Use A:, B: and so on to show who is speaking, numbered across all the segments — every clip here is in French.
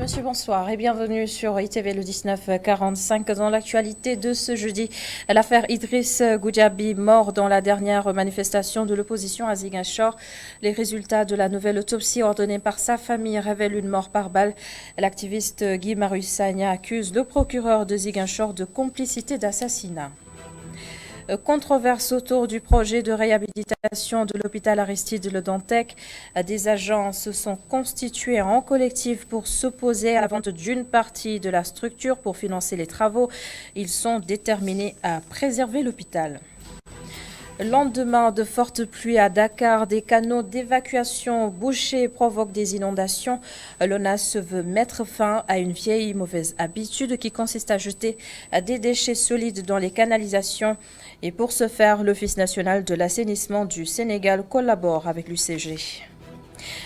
A: monsieur, bonsoir et bienvenue sur ITV le 1945. Dans l'actualité de ce jeudi, l'affaire Idriss Goudiaby, mort dans la dernière manifestation de l'opposition à Ziguinchor. Les résultats de la nouvelle autopsie ordonnée par sa famille révèlent une mort par balle. L'activiste Guy Marius Sagna accuse le procureur de Ziguinchor de complicité d'assassinat. Controverse autour du projet de réhabilitation de l'hôpital Aristide Le Dantec. Des agents se sont constitués en collectif pour s'opposer à la vente d'une partie de la structure pour financer les travaux. Ils sont déterminés à préserver l'hôpital. Lendemain de fortes pluies à Dakar, des canaux d'évacuation bouchés provoquent des inondations. L'ONAS veut mettre fin à une vieille mauvaise habitude qui consiste à jeter des déchets solides dans les canalisations. Et pour ce faire, l'Office national de l'assainissement du Sénégal collabore avec l'UCG.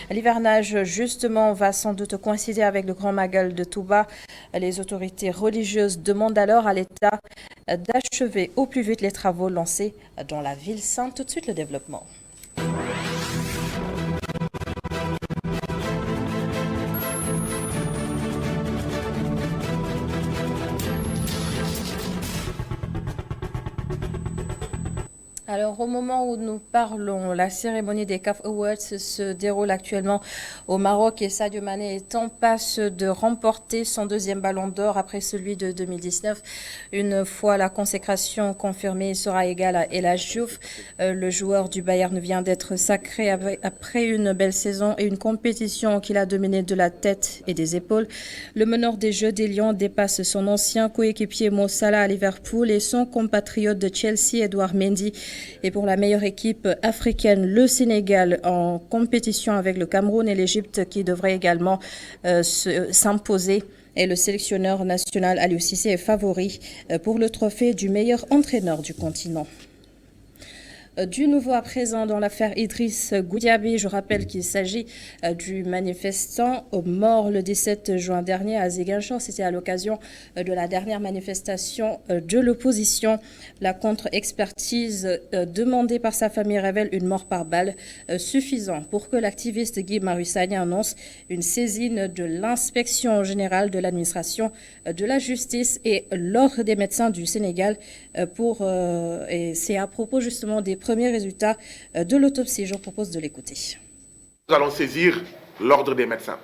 A: L'hivernage, justement, va sans doute coïncider avec le Grand Magal de Touba. Les autorités religieuses demandent alors à l'État d'achever au plus vite les travaux lancés dans la ville sainte. Tout de suite, le développement. Alors, au moment où nous parlons, la cérémonie des CAF Awards se déroule actuellement au Maroc et Sadio Mané est en passe de remporter son deuxième ballon d'or après celui de 2019. Une fois la consécration confirmée, il sera égal à El Hadji Diouf. Le joueur du Bayern vient d'être sacré après une belle saison et une compétition qu'il a dominée de la tête et des épaules. Le meneur des Jeux des Lions dépasse son ancien coéquipier Mo Salah à Liverpool et son compatriote de Chelsea, Edouard Mendy. Et pour la meilleure équipe africaine, le Sénégal en compétition avec le Cameroun et l'Égypte qui devrait également s'imposer. Et le sélectionneur national Aliou Cissé est favori pour le trophée du meilleur entraîneur du continent. Du nouveau à présent dans l'affaire Idriss Goudiaby, je rappelle qu'il s'agit du manifestant mort le 17 juin dernier à Ziguinchor. C'était à l'occasion de la dernière manifestation de l'opposition. La contre-expertise demandée par sa famille révèle une mort par balle suffisant pour que l'activiste Guy Marius Sagna annonce une saisine de l'inspection générale de l'administration de la justice et l'ordre des médecins du Sénégal et c'est à propos justement des premiers résultats de l'autopsie. Je vous propose de l'écouter.
B: Nous allons saisir l'ordre des médecins.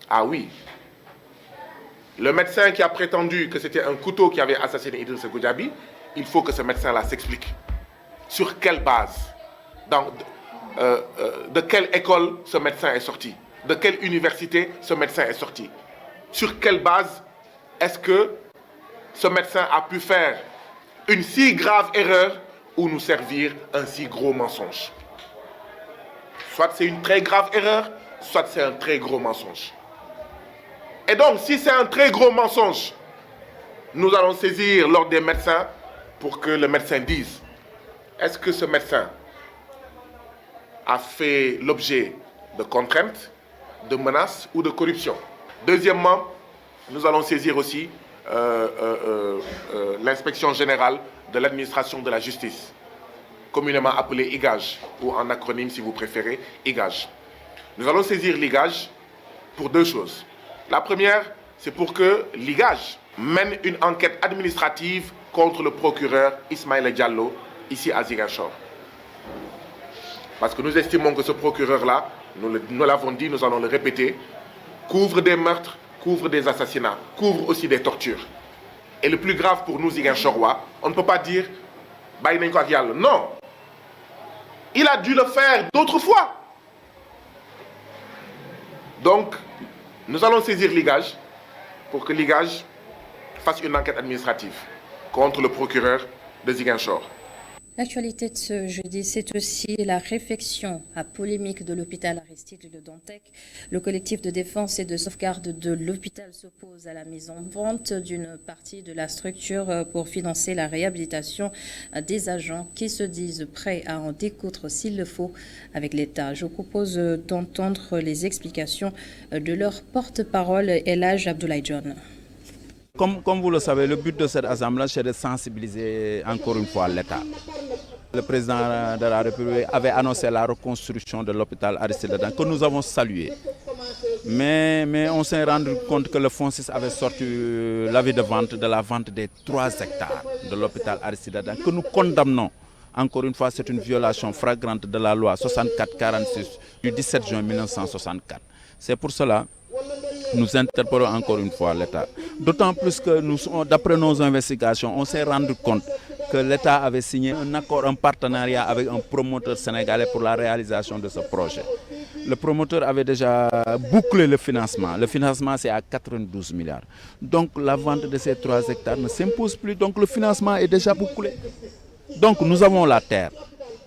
B: Ah oui. Le médecin qui a prétendu que c'était un couteau qui avait assassiné Idriss Goudiaby, il faut que ce médecin-là s'explique. Sur quelle base? De quelle école ce médecin est sorti? De quelle université ce médecin est sorti? Sur quelle base est-ce que ce médecin a pu faire une si grave erreur ou nous servir un si gros mensonge? Soit c'est une très grave erreur, soit c'est un très gros mensonge. Et donc, si c'est un très gros mensonge, nous allons saisir l'ordre des médecins pour que le médecin dise est-ce que ce médecin a fait l'objet de contraintes, de menaces ou de corruption. Deuxièmement, nous allons saisir aussi l'inspection générale de l'administration de la justice, communément appelée IGAJ, ou en acronyme si vous préférez, IGAJ. Nous allons saisir l'IGAJ pour deux choses. La première, c'est pour que l'IGAJ mène une enquête administrative contre le procureur Ismaïla Diallo, ici à Ziguinchor. Parce que nous estimons que ce procureur-là, nous l'avons dit, nous allons le répéter, couvre des meurtres, couvre des assassinats, couvre aussi des tortures. Et le plus grave pour nous, Ziguinchorois, on ne peut pas dire « Baï nañ ko ak Yalla ». Non. Il a dû le faire d'autres fois. Donc, nous allons saisir l'IGAJ pour que l'IGAJ fasse une enquête administrative contre le procureur de Ziguinchor.
A: L'actualité de ce jeudi, c'est aussi la réfection à polémique de l'hôpital Aristide Le Dantec. Le collectif de défense et de sauvegarde de l'hôpital s'oppose à la mise en vente d'une partie de la structure pour financer la réhabilitation des agents qui se disent prêts à en découdre s'il le faut avec l'État. Je vous propose d'entendre les explications de leur porte-parole, El Hadji Abdoulaye John.
C: Comme vous le savez, le but de cette assemblée, c'est de sensibiliser encore une fois l'État. Le président de la République avait annoncé la reconstruction de l'hôpital Aristide Le Dantec, que nous avons salué. Mais on s'est rendu compte que le FONSIS avait sorti l'avis de vente de la vente des 3 hectares de l'hôpital Aristide Adam, que nous condamnons. Encore une fois, c'est une violation flagrante de la loi 64-46 du 17 juin 1964. C'est pour cela que nous interpellons encore une fois l'État. D'autant plus que d'après nos investigations, on s'est rendu compte que l'État avait signé un accord, un partenariat avec un promoteur sénégalais pour la réalisation de ce projet. Le promoteur avait déjà bouclé le financement. Le financement, c'est à 92 milliards. Donc la vente de ces 3 hectares ne s'impose plus. Donc le financement est déjà bouclé. Donc nous avons la terre.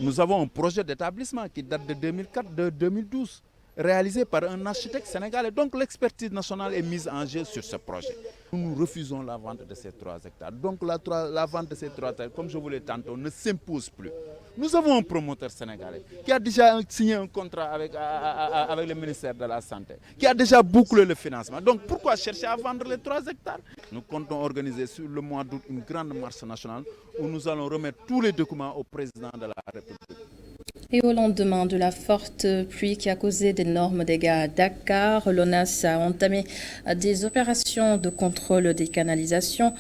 C: Nous avons un projet d'établissement qui date de 2012, réalisé par un architecte sénégalais. Donc l'expertise nationale est mise en jeu sur ce projet. Nous refusons la vente de ces 3 hectares. Donc la vente de ces 3 hectares, comme je vous l'ai dit tantôt, ne s'impose plus. Nous avons un promoteur sénégalais qui a déjà signé un contrat avec le ministère de la Santé, qui a déjà bouclé le financement. Donc pourquoi chercher à vendre les 3 hectares? Nous comptons organiser sur le mois d'août une grande marche nationale où nous allons remettre tous les documents au président de la République.
A: Et au lendemain de la forte pluie qui a causé d'énormes dégâts à Dakar, l'ONAS a entamé des opérations de contrôle des canalisations.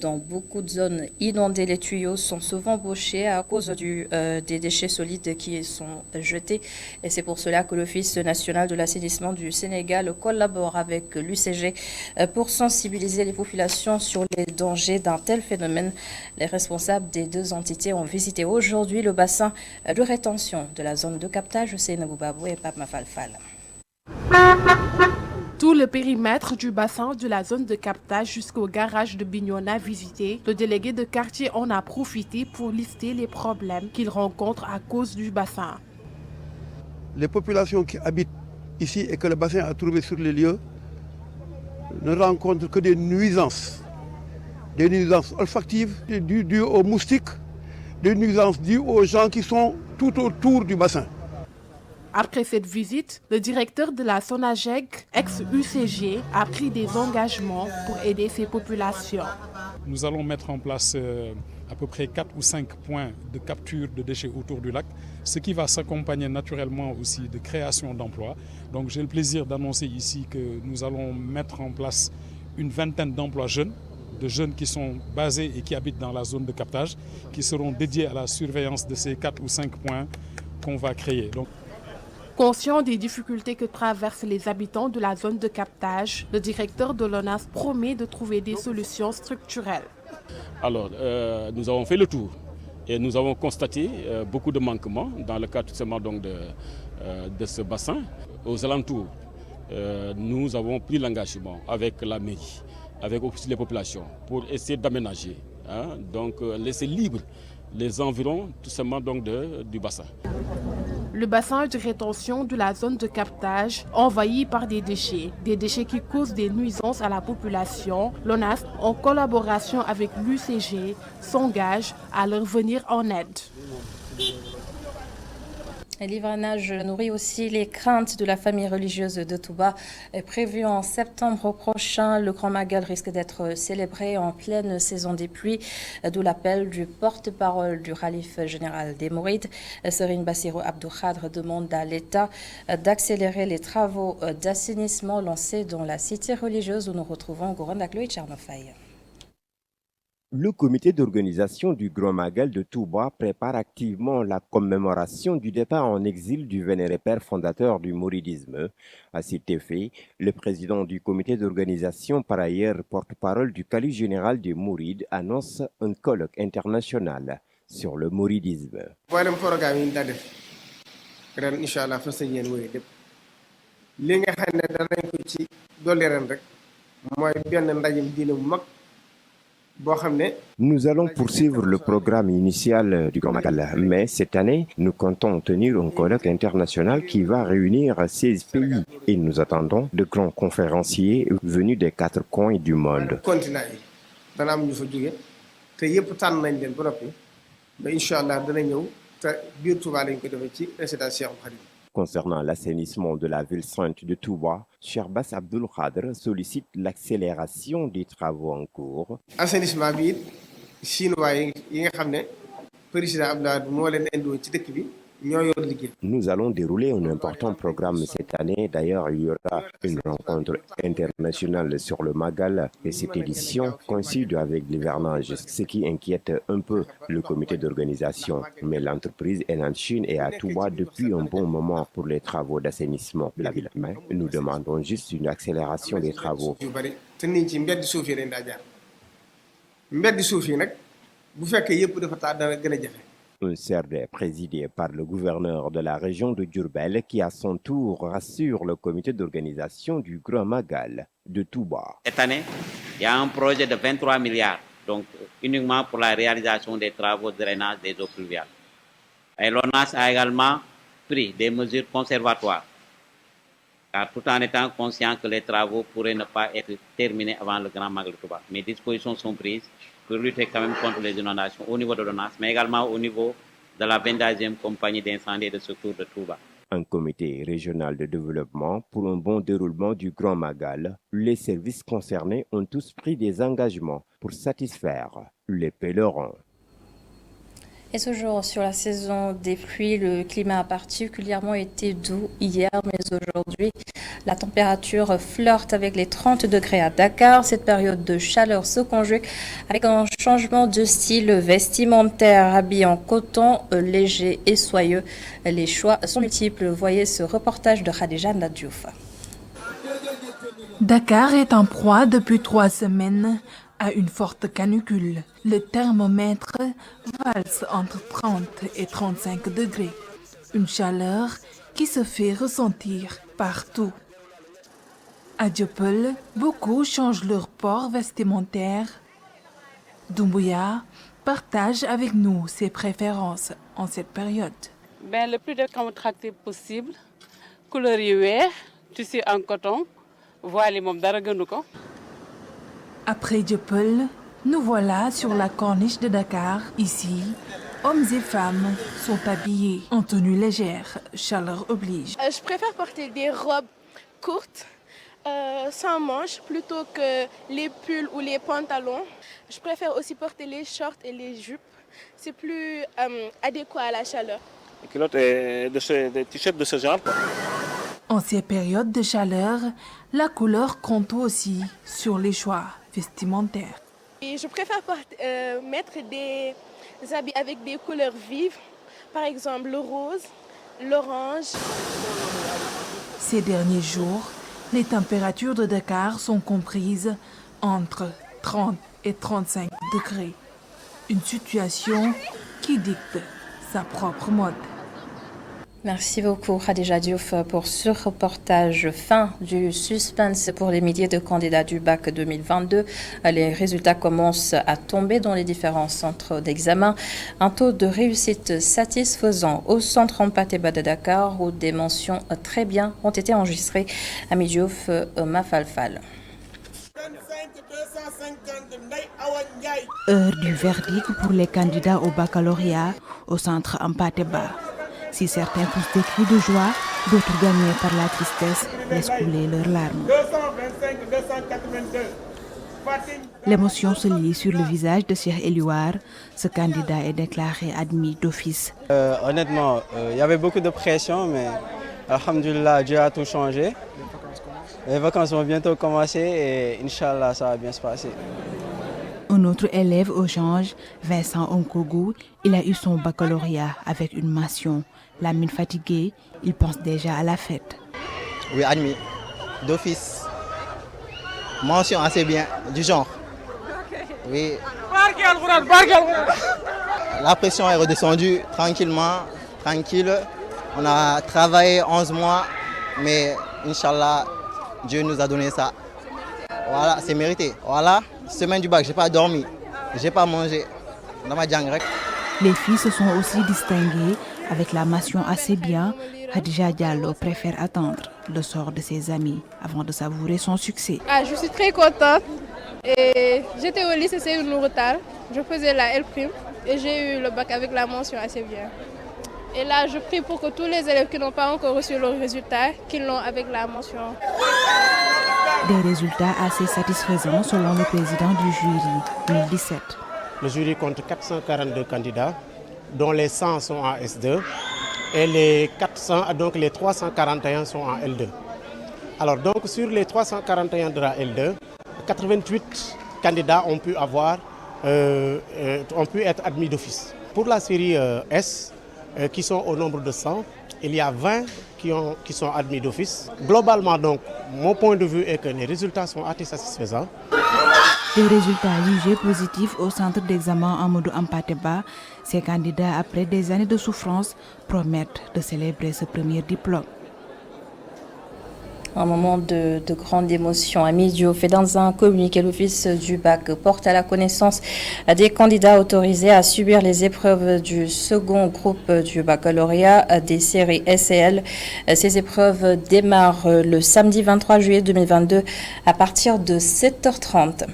A: Dans beaucoup de zones inondées, les tuyaux sont souvent bouchés à cause des déchets solides qui y sont jetés. Et c'est pour cela que l'Office national de l'assainissement du Sénégal collabore avec l'UCG pour sensibiliser les populations sur les dangers d'un tel phénomène. Les responsables des 2 entités ont visité aujourd'hui le bassin de rétention de la zone de captage Seynabou Babou et Pape Mafalfal.
D: Tout le périmètre du bassin de la zone de captage jusqu'au garage de Bignona visité, le délégué de quartier en a profité pour lister les problèmes qu'il rencontre à cause du bassin.
E: Les populations qui habitent ici et que le bassin a trouvé sur les lieux ne rencontrent que des nuisances olfactives dues aux moustiques, des nuisances dues aux gens qui sont tout autour du bassin.
D: Après cette visite, le directeur de la SONAGEG, ex-UCG, a pris des engagements pour aider ces populations.
F: Nous allons mettre en place à peu près 4 ou 5 points de capture de déchets autour du lac, ce qui va s'accompagner naturellement aussi de création d'emplois. Donc j'ai le plaisir d'annoncer ici que nous allons mettre en place une vingtaine d'emplois jeunes, de jeunes qui sont basés et qui habitent dans la zone de captage, qui seront dédiés à la surveillance de ces 4 ou 5 points qu'on va créer. Donc,
D: conscient des difficultés que traversent les habitants de la zone de captage, le directeur de l'ONAS promet de trouver des solutions structurelles.
G: Alors, nous avons fait le tour et nous avons constaté beaucoup de manquements dans le cadre tout simplement donc de ce bassin. Aux alentours, nous avons pris l'engagement avec la mairie, avec aussi les populations, pour essayer d'aménager, donc laisser libre les environs tout simplement donc du bassin.
D: Le bassin de rétention de la zone de captage envahi par des déchets qui causent des nuisances à la population. L'ONAS, en collaboration avec l'UCG, s'engage à leur venir en aide.
A: L'hivernage nourrit aussi les craintes de la famille religieuse de Touba. Prévu en septembre prochain, le Grand Magal risque d'être célébré en pleine saison des pluies, d'où l'appel du porte-parole du Khalife général des Mourides. Serigne Bassirou Abdou Khadre demande à l'État d'accélérer les travaux d'assainissement lancés dans la cité religieuse où nous retrouvons Goran Daklo et Tchernofaï.
H: Le comité d'organisation du Grand Magal de Touba prépare activement la commémoration du départ en exil du vénéré père fondateur du mouridisme. À cet effet, le président du comité d'organisation, par ailleurs porte-parole du calife général des Mourides, annonce un colloque international sur le mouridisme. Nous allons poursuivre le programme initial du Grand Magal, mais cette année, nous comptons tenir un colloque international qui va réunir 16 pays et nous attendons de grands conférenciers venus des 4 coins du monde. Concernant l'assainissement de la ville sainte de Touba, Cheikh Bass Abdoul Khadre sollicite l'accélération des travaux en cours.
I: Assainissement bi chinois yi nga xamné président Abdoulaye moo leen indi woon ci dëkk bi
H: Nous allons dérouler un important programme cette année. D'ailleurs, il y aura une rencontre internationale sur le Magal et cette édition coïncide avec l'hivernage, ce qui inquiète un peu le comité d'organisation. Mais l'entreprise Enan Chine est à Touba depuis un bon moment pour les travaux d'assainissement de la ville. Mais nous demandons juste une accélération des travaux. Un CRD présidé par le gouverneur de la région de Diourbel qui à son tour rassure le comité d'organisation du Grand Magal de Touba.
I: Cette année, il y a un projet de 23 milliards, donc uniquement pour la réalisation des travaux de drainage des eaux pluviales. Et l'ONAS a également pris des mesures conservatoires, car tout en étant conscient que les travaux pourraient ne pas être terminés avant le Grand Magal de Touba. Mes dispositions sont prises pour lutter quand même contre les inondations au niveau de l'ONAS, mais également au niveau de la 22e compagnie d'incendie et de secours de Touba.
H: Un comité régional de développement pour un bon déroulement du Grand Magal. Les services concernés ont tous pris des engagements pour satisfaire les pèlerins.
A: Et ce jour, sur la saison des pluies, le climat a particulièrement été doux hier, mais aujourd'hui, la température flirte avec les 30 degrés à Dakar. Cette période de chaleur se conjugue avec un changement de style vestimentaire, habillé en coton léger et soyeux. Les choix sont multiples. Voyez ce reportage de Khadija Ndadiouf.
J: Dakar est en proie depuis 3 semaines à une forte canicule. Le thermomètre valse entre 30 et 35 degrés. Une chaleur qui se fait ressentir partout. À Dieuppeul, beaucoup changent leur port vestimentaire. Doumbouya partage avec nous ses préférences en cette période.
K: Le plus décontracté possible, couleur vert, tissu en coton, voile mom dara gënu ko.
J: Après Dieuppeul, nous voilà sur la corniche de Dakar. Ici, hommes et femmes sont habillés en tenue légère, chaleur oblige.
L: Je préfère porter des robes courtes, sans manches, plutôt que les pulls ou les pantalons. Je préfère aussi porter les shorts et les jupes. C'est plus adéquat à la chaleur.
M: Les culottes et des t-shirts de ce genre.
J: En ces périodes de chaleur, la couleur compte aussi sur les choix vestimentaires.
L: Et je préfère mettre des habits avec des couleurs vives, par exemple le rose, l'orange.
J: Ces derniers jours, les températures de Dakar sont comprises entre 30 et 35 degrés. Une situation qui dicte sa propre mode.
A: Merci beaucoup Khadija Diouf pour ce reportage. Fin du suspense pour les milliers de candidats du bac 2022. Les résultats commencent à tomber dans les différents centres d'examen. Un taux de réussite satisfaisant au centre Hampâté-Bâ de Dakar où des mentions très bien ont été enregistrées. Ami Diouf, Mafalfal.
N: Heure du verdict pour les candidats au baccalauréat au centre Hampâté-Bâ. Si certains poussent des cris de joie, d'autres gagnés par la tristesse laissent couler leurs larmes.
O: 225-282.
N: L'émotion se lit sur le visage de Cheikh Eliouar. Ce candidat est déclaré admis d'office.
P: Honnêtement, il y avait beaucoup de pression, mais alhamdoulilah, Dieu a tout changé. Les vacances vont bientôt commencer et Inch'Allah, ça va bien se passer.
N: Un autre élève au change, Vincent Onkogu, il a eu son baccalauréat avec une mention. La mine fatiguée, il pense déjà à la fête.
Q: Oui, admis, d'office. Mention assez bien, du genre. Oui. La pression est redescendue tranquillement, tranquille. On a travaillé 11 mois, mais Inch'Allah, Dieu nous a donné ça. Voilà, c'est mérité. Voilà, semaine du bac, j'ai pas dormi, j'ai pas mangé. Dans ma jungle.
N: Les filles se sont aussi distinguées avec la mention assez bien. Khadija Diallo préfère attendre le sort de ses amis avant de savourer son succès.
L: Je suis très contente. Et j'étais au lycée Seydou Nourou Tall. Je faisais la L' et j'ai eu le bac avec la mention assez bien. Et là, je prie pour que tous les élèves qui n'ont pas encore reçu leurs résultats, qu'ils l'ont avec la mention.
N: Des résultats assez satisfaisants selon le président du jury, 2017.
R: Le jury compte 442 candidats, dont les 100 sont en S2 et les 400, donc les 341 sont en L2. Alors donc sur les 341 de la L2, 88 candidats ont pu être admis d'office. Pour la série S, qui sont au nombre de 100, il y a 20 qui sont admis d'office. Globalement donc, mon point de vue est que les résultats sont assez satisfaisants.
N: Des résultats jugés positifs au centre d'examen Amadou Hampâté Bâ, ces candidats, après des années de souffrance, promettent de célébrer ce premier diplôme.
A: Un moment de grande émotion. Ami Diop fait dans un communiqué, l'office du bac porte à la connaissance des candidats autorisés à subir les épreuves du second groupe du baccalauréat des séries S et L. Ces épreuves démarrent le samedi 23 juillet 2022 à partir de 7h30.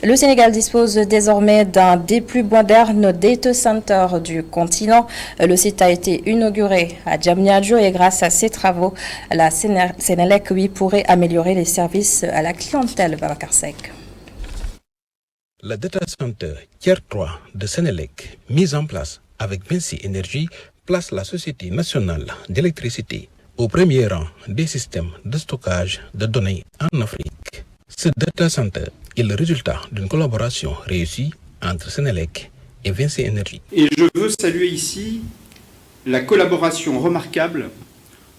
A: Le Sénégal dispose désormais d'un des plus modernes data centers du continent. Le site a été inauguré à Diamniadio et grâce à ces travaux, la Sénélec pourrait améliorer les services à la clientèle. Babacar Seck.
S: Le data center Tier 3 de Sénélec, mis en place avec Vinci Énergie, place la Société nationale d'électricité au premier rang des systèmes de stockage de données en Afrique. Ce data center est le résultat d'une collaboration réussie entre Sénélec et Vinci Énergie.
T: Et je veux saluer ici la collaboration remarquable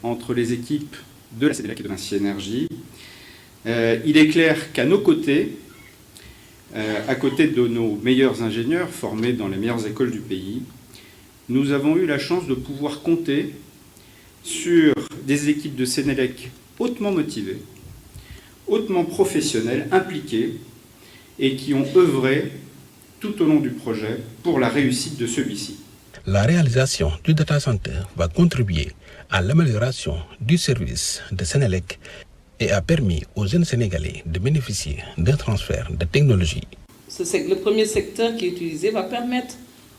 T: entre les équipes de la Sénélec et de Vinci Énergie. Il est clair qu'à nos côtés, à côté de nos meilleurs ingénieurs formés dans les meilleures écoles du pays, nous avons eu la chance de pouvoir compter sur des équipes de Sénélec hautement motivées, hautement professionnels, impliqués et qui ont œuvré tout au long du projet pour la réussite de celui-ci.
S: La réalisation du data center va contribuer à l'amélioration du service de Sénélec et a permis aux jeunes Sénégalais de bénéficier d'un transfert de technologie.
U: Le premier secteur qui est utilisé va permettre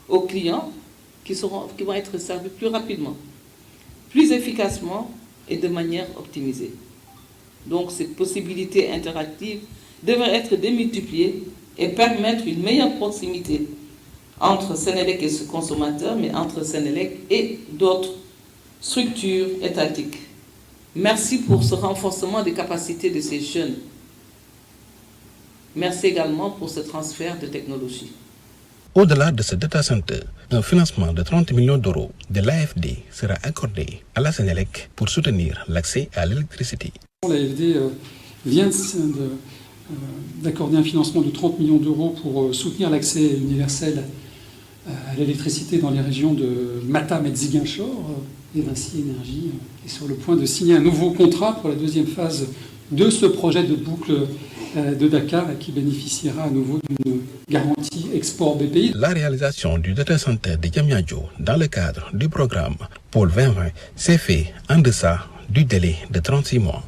U: aux clients qui vont être servis plus rapidement, plus efficacement et de manière optimisée. Donc ces possibilités interactives devraient être démultipliées et permettre une meilleure proximité entre Sénélec et ce consommateur, mais entre Sénélec et d'autres structures étatiques. Merci pour ce renforcement des capacités de ces jeunes. Merci également pour ce transfert de technologie.
S: Au-delà de ce data center, un financement de 30 millions d'euros de l'AFD sera accordé à la Sénélec pour soutenir l'accès à l'électricité.
V: L'AFD vient d'accorder un financement de 30 millions d'euros pour soutenir l'accès universel à l'électricité dans les régions de Matam et de Ziguinchor. Et Vinci Énergie est sur le point de signer un nouveau contrat pour la deuxième phase de ce projet de boucle de Dakar qui bénéficiera à nouveau d'une garantie export BPI.
S: La réalisation du data center de Diamniadio dans le cadre du programme Pôle 2020 s'est fait en deçà du délai de 36 mois.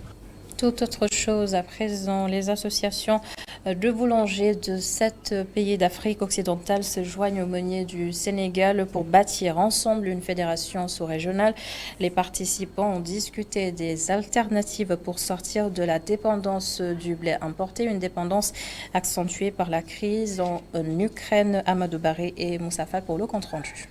A: Tout autre chose à présent, les associations de boulangers de 7 pays d'Afrique occidentale se joignent aux meuniers du Sénégal pour bâtir ensemble une fédération sous-régionale. Les participants ont discuté des alternatives pour sortir de la dépendance du blé importé, une dépendance accentuée par la crise en Ukraine. Amadou Baré et Moussa Fall pour le compte-rendu.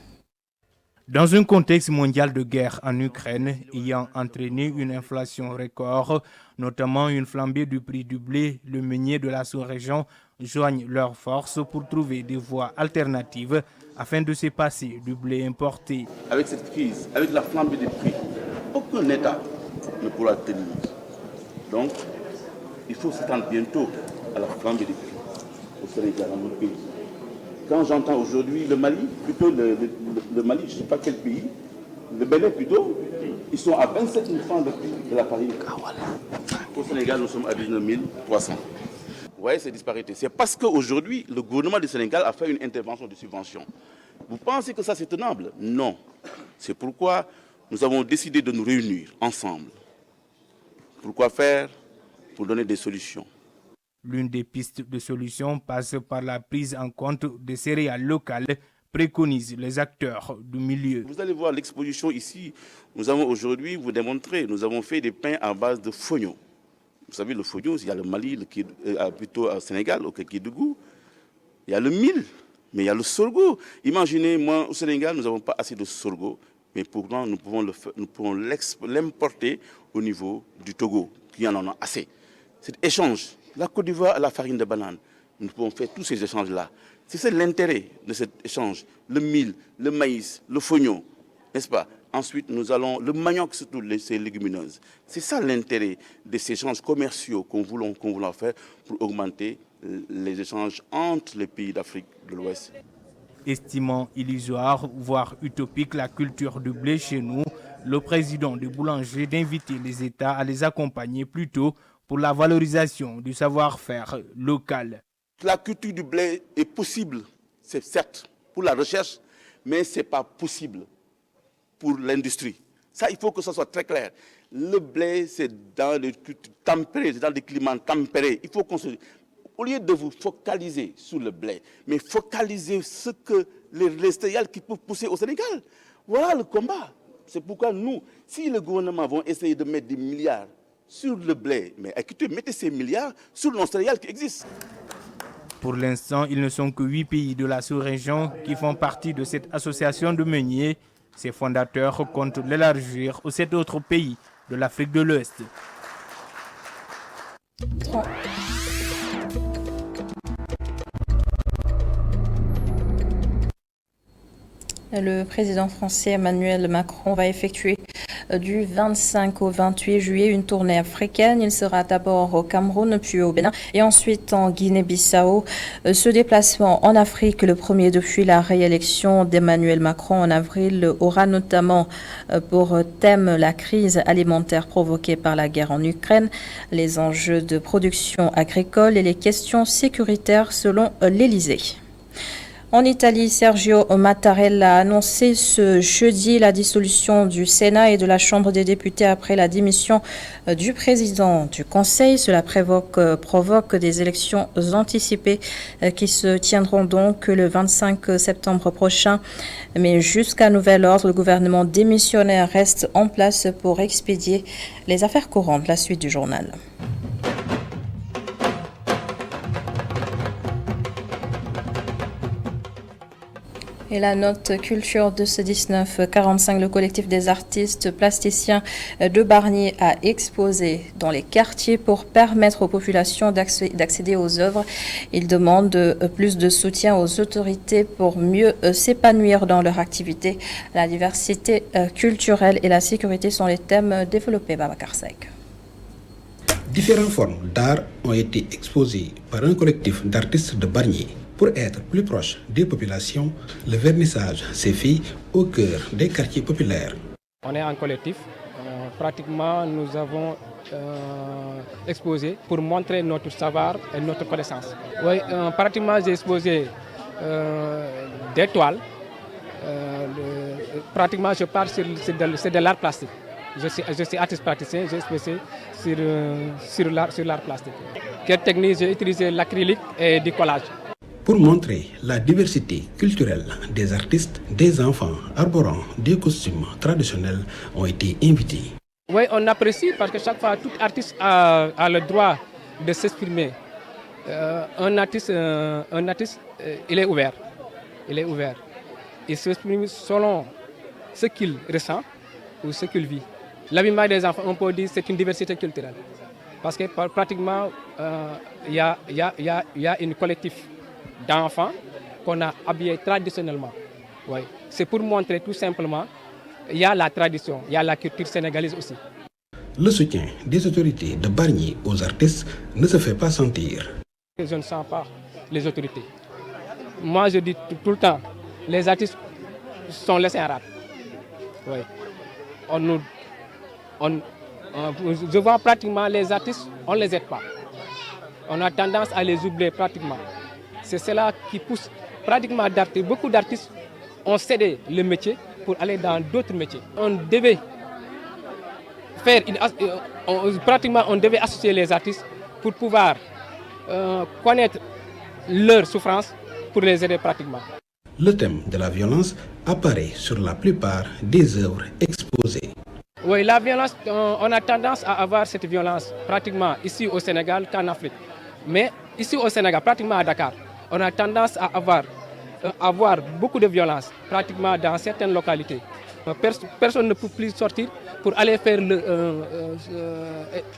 W: Dans un contexte mondial de guerre en Ukraine ayant entraîné une inflation record, notamment une flambée du prix du blé, le meunier de la sous-région joignent leurs forces pour trouver des voies alternatives afin de se passer du blé importé.
X: Avec cette crise, avec la flambée des prix, aucun État ne pourra tenir. Donc, il faut s'attendre bientôt à la flambée des prix au Sénégal, dans notre pays. Quand j'entends aujourd'hui le Mali, plutôt le Mali, je ne sais pas quel pays, le Bénin plutôt, ils sont à 27 000 francs de prix de la farine. Au Sénégal, nous sommes à 19 300. Vous voyez ces disparités. C'est parce qu'aujourd'hui, le gouvernement du Sénégal a fait une intervention de subvention. Vous pensez que ça c'est tenable? Non. C'est pourquoi nous avons décidé de nous réunir ensemble. Pourquoi faire? Pour donner des solutions.
W: L'une des pistes de solution passe par la prise en compte des céréales locales, préconisent les acteurs du milieu.
X: Vous allez voir l'exposition ici. Nous avons aujourd'hui, vous démontrer, nous avons fait des pains à base de fognon. Vous savez, le fognon, il y a le Mali, plutôt au Sénégal, au Kédougou. Il y a le mil, mais il y a le sorgho. Imaginez, moi, au Sénégal, nous n'avons pas assez de sorgho. mais pourtant nous pouvons l'importer au niveau du Togo, qui en a assez. Cet échange, la Côte d'Ivoire à la farine de banane, nous pouvons faire tous ces échanges-là. C'est l'intérêt de cet échange. Le mil, le maïs, le fognon, n'est-ce pas? Ensuite, nous allons, le manioc, surtout ces légumineuses. C'est ça l'intérêt de ces échanges commerciaux qu'on voulons faire pour augmenter les échanges entre les pays d'Afrique de l'Ouest.
W: Estimant illusoire, voire utopique la culture du blé chez nous, le président du boulanger d'inviter les États à les accompagner plutôt pour la valorisation du savoir-faire local.
X: La culture du blé est possible, c'est certes pour la recherche, mais ce n'est pas possible pour l'industrie. Ça, il faut que ça soit très clair. Le blé, c'est dans des cultures tempérées, c'est dans des climats tempérés. Il faut qu'on se... Au lieu de vous focaliser sur le blé, mais focaliser les céréales qui peuvent pousser au Sénégal. Voilà le combat. C'est pourquoi nous, si le gouvernement va essayer de mettre des milliards sur le blé, mais écoutez, mettez ces milliards sur nos céréales qui existent.
W: Pour l'instant, ils ne sont que 8 pays de la sous-région qui font partie de cette association de meuniers. Ses fondateurs comptent l'élargir aux 7 autres pays de l'Afrique de l'Ouest.
A: Le président français Emmanuel Macron va effectuer du 25 au 28 juillet une tournée africaine. Il sera d'abord au Cameroun, puis au Bénin et ensuite en Guinée-Bissau. Ce déplacement en Afrique, le premier depuis la réélection d'Emmanuel Macron en avril, aura notamment pour thème la crise alimentaire provoquée par la guerre en Ukraine, les enjeux de production agricole et les questions sécuritaires selon l'Élysée. En Italie, Sergio Mattarella a annoncé ce jeudi la dissolution du Sénat et de la Chambre des députés après la démission du président du Conseil. Cela provoque des élections anticipées qui se tiendront donc le 25 septembre prochain. Mais jusqu'à nouvel ordre, le gouvernement démissionnaire reste en place pour expédier les affaires courantes. La suite du journal. Et la note culture de ce 1945, le collectif des artistes plasticiens de Bargny a exposé dans les quartiers pour permettre aux populations d'accéder aux œuvres. Ils demandent plus de soutien aux autorités pour mieux s'épanouir dans leur activité. La diversité culturelle et la sécurité sont les thèmes développés par Babacar Seck.
S: Différentes formes d'art ont été exposées par un collectif d'artistes de Bargny. Pour être plus proche des populations, le vernissage s'est fait au cœur des quartiers populaires.
B: On est en collectif. Pratiquement, nous avons exposé pour montrer notre savoir et notre connaissance. Oui, pratiquement, j'ai exposé des toiles. Pratiquement, je parle c'est de l'art plastique. Je suis artiste praticien, j'ai exposé sur l'art plastique. Quelle technique? J'ai utilisé l'acrylique et du collage.
S: Pour montrer la diversité culturelle des artistes, des enfants arborant des costumes traditionnels ont été invités.
B: Oui, on apprécie parce que chaque fois, tout artiste a le droit de s'exprimer. Un artiste, il est ouvert. Il est ouvert. Il s'exprime selon ce qu'il ressent ou ce qu'il vit. L'habillement des enfants, on peut dire, c'est une diversité culturelle. Parce que pratiquement, il y a une collectif d'enfants qu'on a habillés traditionnellement. Oui. C'est pour montrer tout simplement, il y a la tradition, il y a la culture sénégalaise aussi.
S: Le soutien des autorités de Bargny aux artistes ne se fait pas sentir.
B: Je ne sens pas les autorités. Moi, je dis tout le temps, les artistes sont laissés en rade. Oui. Je vois pratiquement les artistes, on ne les aide pas. On a tendance à les oublier pratiquement. C'est cela qui pousse pratiquement d'artistes. Beaucoup d'artistes ont cédé le métier pour aller dans d'autres métiers. On devait on devait associer les artistes pour pouvoir connaître leurs souffrances pour les aider pratiquement.
S: Le thème de la violence apparaît sur la plupart des œuvres exposées.
B: Oui, la violence, on a tendance à avoir cette violence pratiquement ici au Sénégal qu'en Afrique. Mais ici au Sénégal, pratiquement à Dakar, on a tendance à avoir beaucoup de violence, pratiquement dans certaines localités. Personne ne peut plus sortir pour aller faire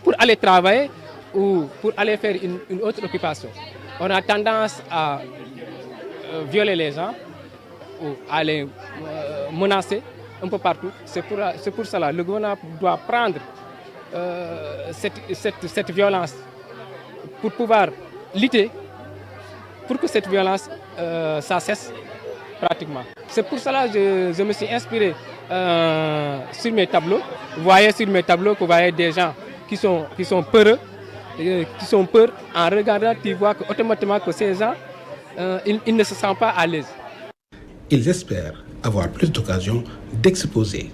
B: pour aller travailler ou pour aller faire une autre occupation. On a tendance à violer les gens ou à les menacer un peu partout. C'est pour cela que le gouvernement doit prendre cette violence pour pouvoir lutter pour que cette violence ça cesse pratiquement. C'est pour cela que je me suis inspiré sur mes tableaux. Vous voyez sur mes tableaux que vous voyez des gens qui sont peureux, qui sont peurs. En regardant, tu vois qu'automatiquement que ces gens, ils ne se sentent pas à l'aise.
S: Ils espèrent avoir plus d'occasions d'exposer.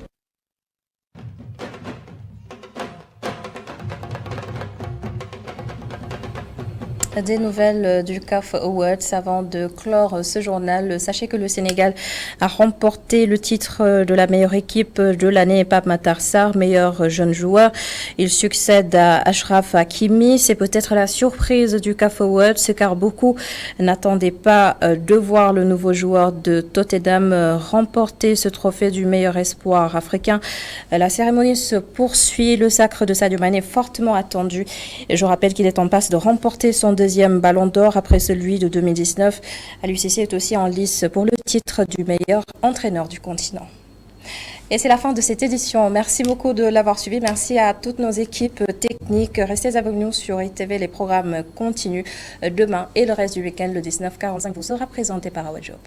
A: Des nouvelles du CAF Awards avant de clore ce journal. Sachez que le Sénégal a remporté le titre de la meilleure équipe de l'année. Pape Matar Sarr, meilleur jeune joueur. Il succède à Achraf Hakimi. C'est peut-être la surprise du CAF Awards car beaucoup n'attendaient pas de voir le nouveau joueur de Tottenham remporter ce trophée du meilleur espoir africain. La cérémonie se poursuit. Le sacre de Sadio Mané est fortement attendu. Et je rappelle qu'il est en passe de remporter son deuxième ballon d'or après celui de 2019. Aliou Cissé est aussi en lice pour le titre du meilleur entraîneur du continent. Et c'est la fin de cette édition. Merci beaucoup de l'avoir suivi. Merci à toutes nos équipes techniques. Restez avec nous sur ITV. Les programmes continuent demain et le reste du week-end, le 19h45, vous sera présenté par Awa Diop.